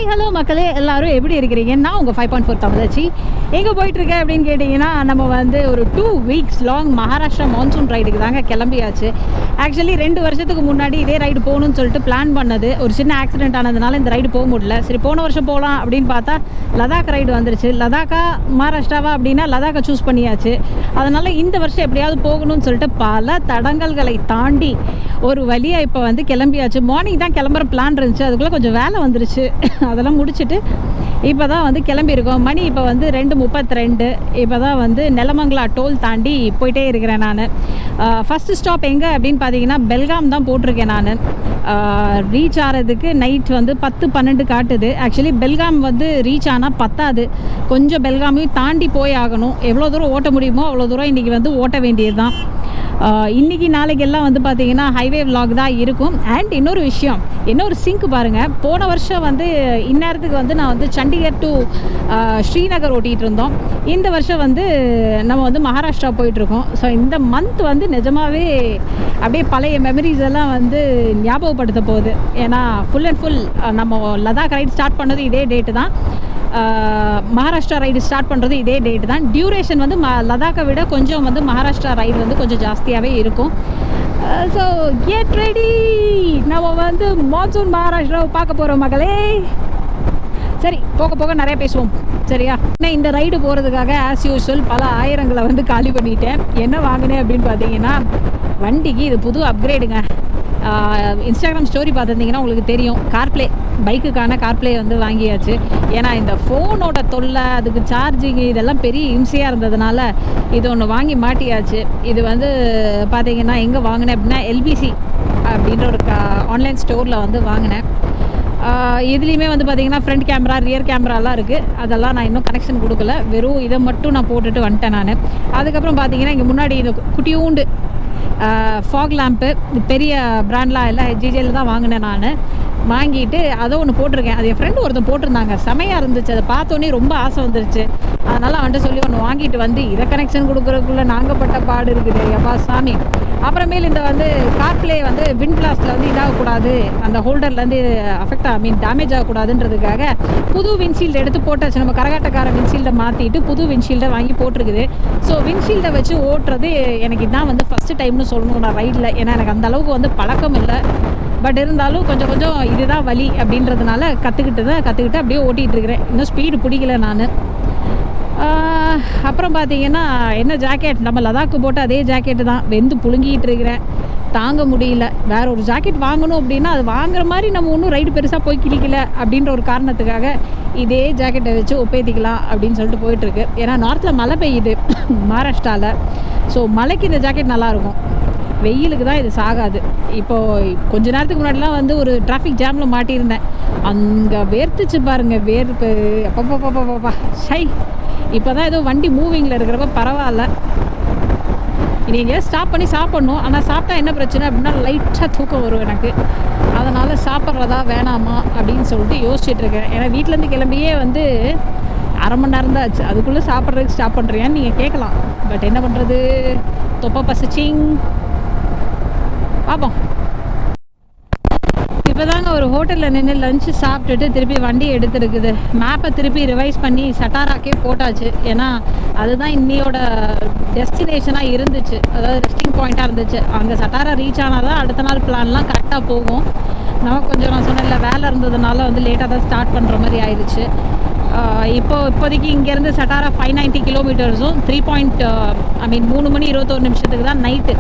Hi hello மக்களே, எல்லாரும் எப்படி இருக்கிறீங்க? நான் உங்கள் 5.4 தமிழச்சி. எங்கே போயிட்டுருக்கேன் அப்படின்னு கேட்டிங்கன்னா, நம்ம வந்து ஒரு 2 வீக்ஸ் லாங் மகாராஷ்டிரா மான்சூன் ரைடுக்கு தாங்க கிளம்பியாச்சு. ஆக்சுவலி 2 வருஷத்துக்கு முன்னாடி இதே ரைடு போகணும்னு சொல்லிட்டு பிளான் பண்ணது. ஒரு சின்ன ஆக்சிடென்ட் ஆனதுனால இந்த ரைடு போக முடியல. சரி, போன வருஷம் போகலாம் அப்படின்னு பார்த்தா லடாக் ரைடு வந்துருச்சு. லடாக்கா மகாராஷ்டிராவா அப்படின்னா லடாக்கை சூஸ் பண்ணியாச்சு. அதனால் இந்த வருஷம் எப்படியாவது போகணும்னு சொல்லிட்டு பல தடங்கல்களை தாண்டி ஒரு வழியாக இப்போ வந்து கிளம்பியாச்சு. மார்னிங் தான் கிளம்புற பிளான் இருந்துச்சு, அதுக்குள்ளே கொஞ்சம் வேலை வந்துருச்சு. அதெல்லாம் முடிச்சுட்டு இப்போ தான் வந்து கிளம்பியிருக்கோம். மணி இப்போ வந்து 2:32. இப்போ தான் வந்து நெலமங்கலா டோல் தாண்டி போயிட்டே இருக்கிறேன் நான். ஃபஸ்ட்டு ஸ்டாப் எங்கே அப்படின்னு பார்த்தீங்கன்னா பெல்காம் தான் போட்டிருக்கேன் நான். ரீச் ஆகிறதுக்கு நைட் வந்து 10-12 காட்டுது. ஆக்சுவலி பெல்காம் வந்து ரீச் ஆனால் பத்தாது, கொஞ்சம் பெல்காமையும் தாண்டி போய் ஆகணும். எவ்வளோ தூரம் ஓட்ட முடியுமோ அவ்வளோ தூரம் இன்றைக்கி வந்து ஓட்ட வேண்டியது தான். இன்றைக்கி நாளைக்கெல்லாம் வந்து பார்த்திங்கன்னா ஹைவே விலாக் தான் இருக்கும். அண்ட் இன்னொரு விஷயம், இன்னொரு சிங்க் பாருங்கள். போன வருஷம் வந்து இந்நேரத்துக்கு வந்து நான் வந்து சண்டிகர் டு ஸ்ரீநகர் ஓட்டிகிட்டு இருந்தோம். இந்த வருஷம் வந்து நம்ம வந்து மகாராஷ்டிரா போயிட்டுருக்கோம். ஸோ இந்த மந்த் வந்து நிஜமாகவே அப்படியே பழைய மெமரிஸ் எல்லாம் வந்து ஞாபகப்படுத்த போகுது. ஏன்னா ஃபுல் அண்ட் ஃபுல் நம்ம லடாக் ரைட் ஸ்டார்ட் பண்ணது இதே டேட்டு தான், மகாராஷ்டிரா ரைடு ஸ்டார்ட் பண்ணுறது இதே டேட்டு தான். டியூரேஷன் வந்து லடாக்கை விட கொஞ்சம் வந்து மகாராஷ்டிரா ரைடு வந்து கொஞ்சம் ஜாஸ்தியாகவே இருக்கும். ஸோ கெட் ரெடி, நம்ம வந்து மான்சூன் மகாராஷ்டிராவை பார்க்க போகிறோம் மகளே. சரி, போக போக நிறைய பேசுவோம், சரியா? நான் இந்த ரைடு போகிறதுக்காக ஆஸ் யூஸ்வல் பல ஆயிரங்களை வந்து காலி பண்ணிட்டேன். என்ன வாங்கினேன் அப்படின்னு பார்த்தீங்கன்னா, வண்டிக்கு இது புது அப்கிரேடுங்க. இன்ஸ்டாகிராம் ஸ்டோரி பார்த்துருந்தீங்கன்னா உங்களுக்கு தெரியும், கார்ப்ளே, பைக்குக்கான கார்ப்ளே வந்து வாங்கியாச்சு. ஏன்னா இந்த ஃபோனோட தொல்லை, அதுக்கு சார்ஜிங், இதெல்லாம் பெரிய இம்சையாக இருந்ததுனால இது ஒன்று வாங்கி மாட்டியாச்சு. இது வந்து பார்த்தீங்கன்னா எங்கே வாங்கினேன் அப்படின்னா எல்பிசி அப்படின்ற ஒரு ஆன்லைன் ஸ்டோரில் வந்து வாங்கினேன். இதுலேயுமே வந்து பார்த்திங்கன்னா ஃப்ரண்ட் கேமரா, ரியர் கேமராலாம் இருக்குது. அதெல்லாம் நான் இன்னும் கனெக்ஷன் கொடுக்கல, வெறும் இதை மட்டும் நான் போட்டுட்டு வந்துட்டேன் நான். அதுக்கப்புறம் பார்த்திங்கன்னா இங்கே முன்னாடி இந்த குட்டியூண்டு ஃபாக் லேம்ப்பு, பெரிய பிராண்ட்லாம் எல்லாம் ஜிஜேயில் தான் வாங்கினேன் நான். வாங்கிட்டு அதை ஒன்று போட்டிருக்கேன். அது என் ஃப்ரெண்டு ஒருத்தர் போட்டிருந்தாங்க, செமையாக இருந்துச்சு. அதை பார்த்தோன்னே ரொம்ப ஆசை வந்துருச்சு. அதனால் அவன்கிட்ட சொல்லி ஒன்று வாங்கிட்டு வந்து இதை கனெக்ஷன் கொடுக்குறதுக்குள்ளே நாங்கள் பட்ட பாடு இருக்குது எப்பா சாமி. அப்புறமேல் இந்த வந்து கார்ப்ளே வந்து விண்ட் பிளாஸ்ட்டில் வந்து இதாகக்கூடாது, அந்த ஹோல்டர்லேருந்து டேமேஜ் ஆகக்கூடாதுன்றதுக்காக புது விண்ட்ஷீல்டு எடுத்து போட்டாச்சு. நம்ம கரகாட்டக்கார விண்ட்ஷீல்டை மாற்றிட்டு புது விண்ட்ஷீல்டை வாங்கி போட்டிருக்குது. ஸோ விண்ட்ஷீல்டை வச்சு ஓட்டுறது எனக்கு இதான் வந்து ஃபஸ்ட்டு டைம்னு சொல்லணும் நான் ரைடில். ஏன்னா எனக்கு அந்த அளவுக்கு வந்து பழக்கம் இல்லை. பட் இருந்தாலும் கொஞ்சம் கொஞ்சம் இதுதான் வலி அப்படின்றதுனால கற்றுக்கிட்டு அப்படியே ஓட்டிகிட்டு இருக்கிறேன். இன்னும் ஸ்பீடு பிடிக்கல நான். அப்புறம் பார்த்தீங்கன்னா என்ன ஜாக்கெட், நம்ம லடாக்கு போட்டு அதே ஜாக்கெட்டு தான் வெந்து புழுங்கிட்டு இருக்கிறேன், தாங்க முடியல. வேறு ஒரு ஜாக்கெட் வாங்கணும் அப்படின்னா அது வாங்குற மாதிரி நம்ம ஒன்றும் ரைடு பெருசாக போய் கிளிக்கல அப்படின்ற ஒரு காரணத்துக்காக இதே ஜாக்கெட்டை வச்சு ஒப்பேத்திக்கலாம் அப்படின்னு சொல்லிட்டு போயிட்டுருக்கு. ஏன்னா நார்த்தில் மழை பெய்யுது மகாராஷ்டிராவில். ஸோ மழைக்கு இந்த ஜாக்கெட் நல்லாயிருக்கும், வெயிலுக்கு தான் இது சாகாது. இப்போது கொஞ்ச நேரத்துக்கு முன்னாடிலாம் வந்து ஒரு டிராஃபிக் ஜாமில் மாட்டியிருந்தேன். அங்கே வேர்த்துச்சு பாருங்கள், வேர்ப்பு அப்பப்பா ஷை. இப்போ தான் ஏதோ வண்டி மூவிங்கில் இருக்கிறப்ப பரவாயில்ல. இனி எங்கேயாவது ஸ்டாப் பண்ணி சாப்பிட்ணும். ஆனால் சாப்பிட்டா என்ன பிரச்சனை அப்படின்னா லைட்டாக தூக்கம் வரும் எனக்கு. அதனால் சாப்பிட்றதா வேணாமா அப்படின்னு சொல்லிட்டு யோசிச்சுட்ருக்கேன். ஏன்னா வீட்டிலேருந்து கிளம்பியே வந்து அரை மணி நேரம் தான் ஆச்சு, அதுக்குள்ளே சாப்பிட்றதுக்கு ஸ்டாப் பண்ணுறியான்னு நீங்கள் கேட்கலாம். பட் என்ன பண்ணுறது, தொப்பை பசிச்சிங், பார்ப்போம். இப்போ தாங்க ஒரு ஹோட்டலில் நின்று லஞ்சு சாப்பிட்டுட்டு திருப்பி வண்டி எடுத்துருக்குது. மேப்பை திருப்பி ரிவைஸ் பண்ணி சட்டாராக்கே போட்டாச்சு. ஏன்னா அதுதான் இன்னையோட டெஸ்டினேஷனாக இருந்துச்சு, அதாவது ரெஸ்டிங் பாயிண்ட்டாக இருந்துச்சு. அங்கே சட்டாரா ரீச் ஆனால் தான் அடுத்த நாள் பிளான்லாம் கரெக்டாக போகும். நமக்கு கொஞ்சம் நான் சொன்னேன்ல வேலை இருந்ததுனால வந்து லேட்டாக தான் ஸ்டார்ட் பண்ணுற மாதிரி ஆயிடுச்சு. இப்போதைக்கு இங்கேருந்து சட்டாரா 590 கிலோமீட்டர்ஸும் 3 மணி 21 நிமிஷத்துக்கு தான் நைட்டு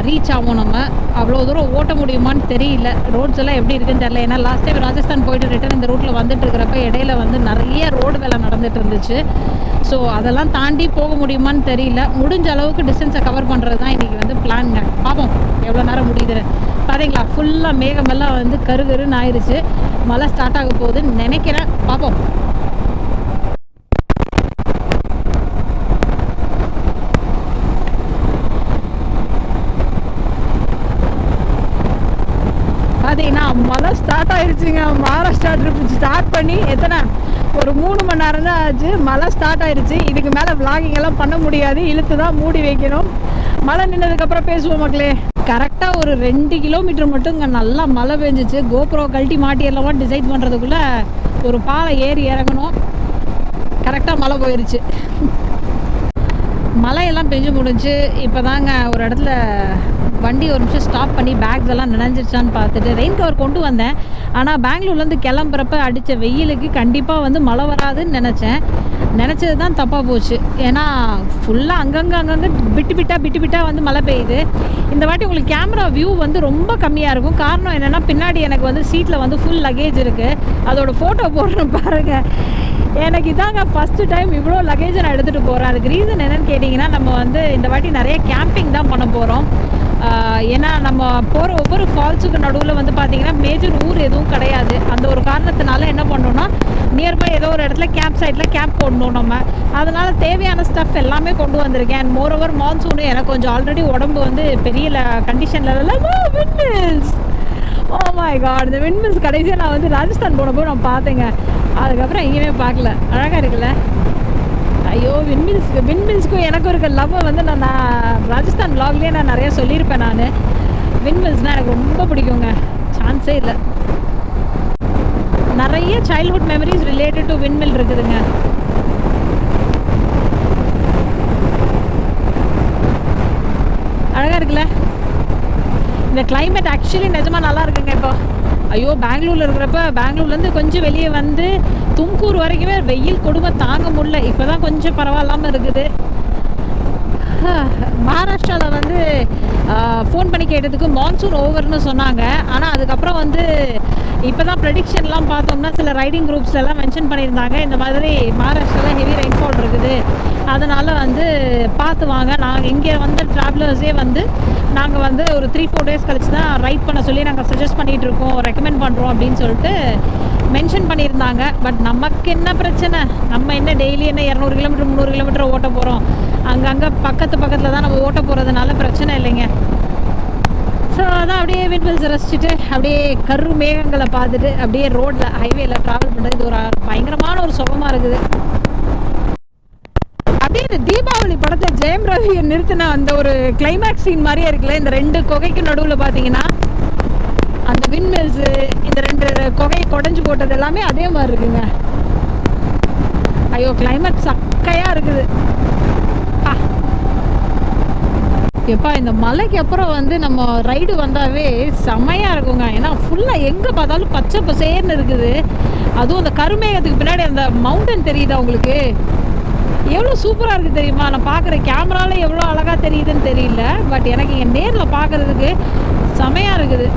ரீச் ஆகும். நம்ம அவ்வளோ தூரம் ஓட்ட முடியுமான்னு தெரியல. ரோட்ஸ் எல்லாம் எப்படி இருக்குன்னு தெரியல. ஏன்னா லாஸ்ட் டைம் ராஜஸ்தான் போயிட்டு ரிட்டன் இந்த ரூட்டில் வந்துட்டு இருக்கிறப்ப இடையில வந்து நிறைய ரோடு வேலை நடந்துட்டு இருந்துச்சு. ஸோ அதெல்லாம் தாண்டி போக முடியுமான்னு தெரியல. முடிஞ்ச அளவுக்கு டிஸ்டன்ஸை கவர் பண்ணுறது தான் இன்றைக்கி வந்து பிளான்ங்க. பார்ப்போம் எவ்வளோ நேரம் முடியுதுன்னு. பார்த்தீங்களா, ஃபுல்லாக மேகமெல்லாம் வந்து கருன்னு ஆயிடுச்சு. மழை ஸ்டார்ட் ஆக போகுதுன்னு நினைக்கிறேன், பார்ப்போம். பார்த்தீங்கன்னா மழை ஸ்டார்ட் ஆயிடுச்சுங்க. மகாராஷ்டிரா ட்ரிப் ஸ்டார்ட் பண்ணி ஒரு 3 மணி நேரம் தான் ஆச்சு, மழை ஸ்டார்ட் ஆயிடுச்சு. இதுக்கு மேலே விளாகிங் எல்லாம் பண்ண முடியாது, இழுத்து தான் மூடி வைக்கணும். மழை நின்னதுக்கப்புறம் பேசுவோம் மக்களே. கரெக்டாக ஒரு 2 கிலோமீட்டர் மட்டும் இங்கே நல்லா மழை பெஞ்சிச்சு. கோப்ரோ கழட்டி மாட்டி எல்லாம் டிசைட் பண்ணுறதுக்குள்ளே ஒரு பாலை ஏறி இறங்கணும். கரெக்டாக மழை போயிடுச்சு. மழையெல்லாம் பெஞ்சு முடிஞ்சு இப்போ தாங்க ஒரு இடத்துல வண்டி ஒரு நிமிஷம் ஸ்டாப் பண்ணி பேக்ஸ் எல்லாம் நினைஞ்சிருச்சான்னு பார்த்துட்டு ரெயின் கவர் கொண்டு வந்தேன். ஆனால் பெங்களூர்லேருந்து கிளம்புறப்ப அடித்த வெயிலுக்கு கண்டிப்பாக வந்து மழை வராதுன்னு நினச்சது தான் தப்பாக போச்சு. ஏன்னா ஃபுல்லாக அங்கங்கே பிட்டு பிட்டாக வந்து மழை பெய்யுது. இந்த வாட்டி உங்களுக்கு கேமரா வியூ வந்து ரொம்ப கம்மியாக இருக்கும். காரணம் என்னென்னா பின்னாடி எனக்கு வந்து சீட்டில் வந்து ஃபுல் லக்கேஜ் இருக்குது. அதோட ஃபோட்டோ போடுறேன் பாருங்கள். எனக்கு இதாங்க ஃபஸ்ட்டு டைம் இவ்வளோ லக்கேஜை நான் எடுத்துகிட்டு போகிறேன். அதுக்கு ரீசன் என்னென்னு கேட்டிங்கன்னா, நம்ம வந்து இந்த வாட்டி நிறைய கேம்பிங் தான் பண்ண போகிறோம். ஏன்னா நம்ம போகிற ஒவ்வொரு ஃபால்ஸுக்கு நடுவில் வந்து பார்த்திங்கன்னா மேஜர் ஊர் எதுவும் கிடையாது. அந்த ஒரு காரணத்தினால என்ன பண்ணோன்னா, நியர்பை ஏதோ ஒரு இடத்துல கேம்ப் சைட்டில் கேம்ப் போடணும் நம்ம. அதனால் தேவையான ஸ்டஃப் எல்லாமே கொண்டு வந்திருக்கேன். அண்ட் மோரோவர் மான்சூனு எனக்கு கொஞ்சம் ஆல்ரெடி உடம்பு வந்து பெரிய கண்டிஷனில் விண்ட்மில்ஸ். ஓ மை காட், இந்த விண்ட்மில்ஸ் கடைசியாக நான் வந்து ராஜஸ்தான் போனப்போ நான் பார்த்தேங்க. அதுக்கப்புறம் எங்கேயுமே பார்க்கல. அழகாக இருக்குல்ல? ஐயோ, விண்மில்ஸ்க்கும் எனக்கும் இருக்க லவ்வை வந்து நான் ராஜஸ்தான் vlogலேயே நான் நிறையா சொல்லியிருப்பேன். நான் விண்மில்ஸ்னால் எனக்கு ரொம்ப பிடிக்குங்க, சான்ஸே இல்லை. நிறைய சைல்ட்ஹுட் மெமரிஸ் ரிலேட்டட் டு விண்மில் இருக்குதுங்க. அழகாக இருக்குல்ல? இந்த கிளைமேட் ஆக்சுவலி நிஜமாக நல்லா இருக்குங்க. இப்போ ஐயோ, பெங்களூரில் இருக்கிறப்ப பெங்களூர்லேருந்து கொஞ்சம் வெளியே வந்து தும்கூர் வரைக்குமே வெயில் கொடுமை தாங்க முடியல. இப்போ தான் கொஞ்சம் பரவாயில்லாமல் இருக்குது. மகாராஷ்டிராவில் வந்து ஃபோன் பண்ணி கேட்டதுக்கு மான்சூன் ஓவர்னு சொன்னாங்க. ஆனால் அதுக்கப்புறம் வந்து இப்போ தான் ப்ரெடிக்ஷன்லாம் பார்த்தோம்னா சில ரைடிங் குரூப்ஸ்லாம் மென்ஷன் பண்ணியிருந்தாங்க, இந்த மாதிரி மகாராஷ்டிராவில் ஹெவி ரெயின்ஃபால் இருக்குது, அதனால் வந்து பார்த்து வாங்க. நாங்கள் இங்கே வந்து ட்ராவலர்ஸே வந்து நாங்கள் வந்து ஒரு 3-4 டேஸ் கழிச்சு தான் ரைட் பண்ண சொல்லி நாங்கள் சஜஸ்ட் பண்ணிகிட்ருக்கோம், ரெக்கமெண்ட் பண்ணுறோம் அப்படின்னு சொல்லிட்டு மென்ஷன் பண்ணியிருந்தாங்க. பட் நமக்கு என்ன பிரச்சனை? நம்ம என்ன டெய்லி என்ன 200 கிலோமீட்டர் 300 கிலோமீட்டர் ஓட்ட போகிறோம்? அங்கங்கே பக்கத்தில் தான் நம்ம ஓட்ட போகிறதுனால பிரச்சனை இல்லைங்க. ஸோ அதான் அப்படியே விண்மில்ஸ் ரசிச்சுட்டு அப்படியே கரு மேகங்களை பார்த்துட்டு அப்படியே ரோட்டில் ஹைவேல ட்ராவல் பண்ணுறது இது ஒரு பயங்கரமான ஒரு சுகமாக இருக்குது. அப்படியே இந்த தீபாவளி படத்தில் ஜெயம் ரவியை நிறுத்தின அந்த ஒரு கிளைமேக்ஸ் சீன் மாதிரியே இருக்குல்ல. இந்த 2 குகைக்கு நடுவில் பார்த்தீங்கன்னா அந்த விண்மில்ஸு, இந்த 2 குகையை குடஞ்சி போட்டது எல்லாமே அதே மாதிரி இருக்குங்க. ஐயோ, கிளைமேட் சக்கையாக இருக்குது. எப்பா, இந்த மலைக்கு அப்புறம் வந்து நம்ம ரைடு வந்தாவே செம்மையாக இருக்குங்க. ஏன்னா ஃபுல்லாக எங்கே பார்த்தாலும் பச்சை பசேர்னு இருக்குது. அதுவும் அந்த கருமேகத்துக்கு பின்னாடி அந்த மவுண்டன் தெரியுதா உங்களுக்கு? எவ்வளோ சூப்பராக இருக்குது தெரியுமா? நான் பார்க்குற கேமராவில் எவ்வளோ அழகாக தெரியுதுன்னு தெரியல, பட் எனக்கு இங்கே நேரில் பார்க்குறதுக்கு செமையாக இருக்குது.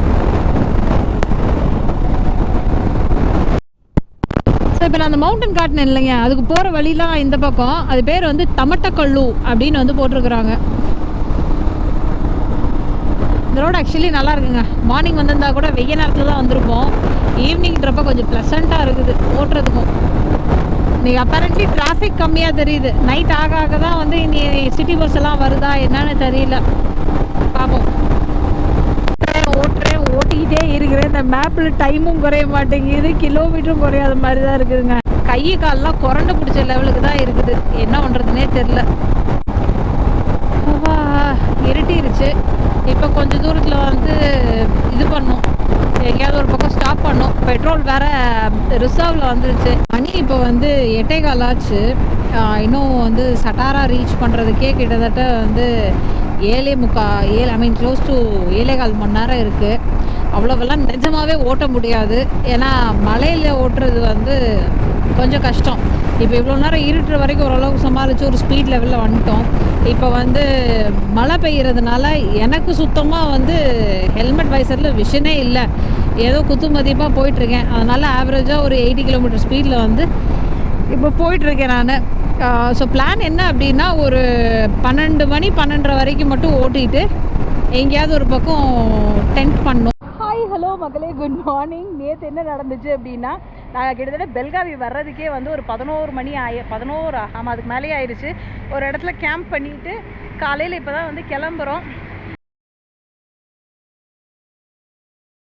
ஸோ இப்போ நான் அந்த மவுண்டன் காட்டினேன் இல்லைங்க, அதுக்கு போகிற வழிலாம் இந்த பக்கம் அது பேர் வந்து தமட்டக்கல்லு அப்படின்னு வந்து போட்டிருக்குறாங்க. இந்த ரோடு ஆக்சுவலி நல்லா இருக்குங்க. மார்னிங் வந்திருந்தா கூட வெய்ய நேரத்தில் தான் வந்திருப்போம். ஈவினிங்கிறப்ப கொஞ்சம் ப்ளசண்ட்டாக இருக்குது ஓட்டுறதுக்கும். இன்றைக்கி அப்பரண்ட்லி டிராஃபிக் கம்மியாக தெரியுது. நைட் ஆக தான் வந்து இனி சிட்டி பஸ் எல்லாம் வருதா என்னன்னு தெரியல, பார்ப்போம். ஓட்டிக்கிட்டே இருக்கிறேன். இந்த மேப்பில் டைமும் குறைய மாட்டேங்குது, கிலோமீட்டரும் குறையாத மாதிரி தான் இருக்குதுங்க. கை கால்லாம் குரண்டு பிடிச்ச லெவலுக்கு தான் இருக்குது. என்ன பண்ணுறதுனே தெரில. இருட்டிருச்சு. இப்போ கொஞ்சம் தூரத்தில் வந்து இது பண்ணும், எங்கேயாவது ஒரு பக்கம் ஸ்டாப் பண்ணும். பெட்ரோல் வேறு ரிசர்வில் வந்துருச்சு. மணி இப்போ வந்து 8:15 ஆச்சு. இன்னும் வந்து சட்டாரா ரீச் பண்ணுறதுக்கே கிட்டத்தட்ட வந்து 7:45 க்ளோஸ் டு 7.25 மணி நேரம் இருக்குது. அவ்வளோவெல்லாம் நிஜமாகவே ஓட்ட முடியாது. ஏன்னா மலையில் ஓட்டுறது வந்து கொஞ்சம் கஷ்டம். இப்போ இவ்வளோ நேரம் இருட்டுற வரைக்கும் ஓரளவுக்கு சமாளித்து ஒரு ஸ்பீட் லெவலில் வந்துட்டோம். இப்போ வந்து மழை பெய்கிறதுனால எனக்கு சுத்தமாக வந்து ஹெல்மெட் வைசரில் விஷனே இல்லை. ஏதோ குத்து மதிப்பாக போயிட்டுருக்கேன். அதனால் ஆவரேஜாக ஒரு 80 கிலோமீட்டர் ஸ்பீடில் வந்து இப்போ போயிட்டுருக்கேன் நான். ஸோ பிளான் என்ன அப்படின்னா, ஒரு 12 மணி 12:30 வரைக்கும் மட்டும் ஓட்டிகிட்டு எங்கேயாவது ஒரு பக்கம் டென்ட் பண்ணோம். ஹாய் ஹலோ மக்களே, குட் மார்னிங். நேற்று என்ன நடந்துச்சு அப்படின்னா, நாங்கள் கிட்டத்தட்ட பெல்காவி வர்றதுக்கே வந்து ஒரு 11 மணி 11 ஆமாம் அதுக்கு மேலேயே ஆயிடுச்சு. ஒரு இடத்துல கேம்ப் பண்ணிவிட்டு காலையில் இப்போ தான் வந்து கிளம்புறோம்.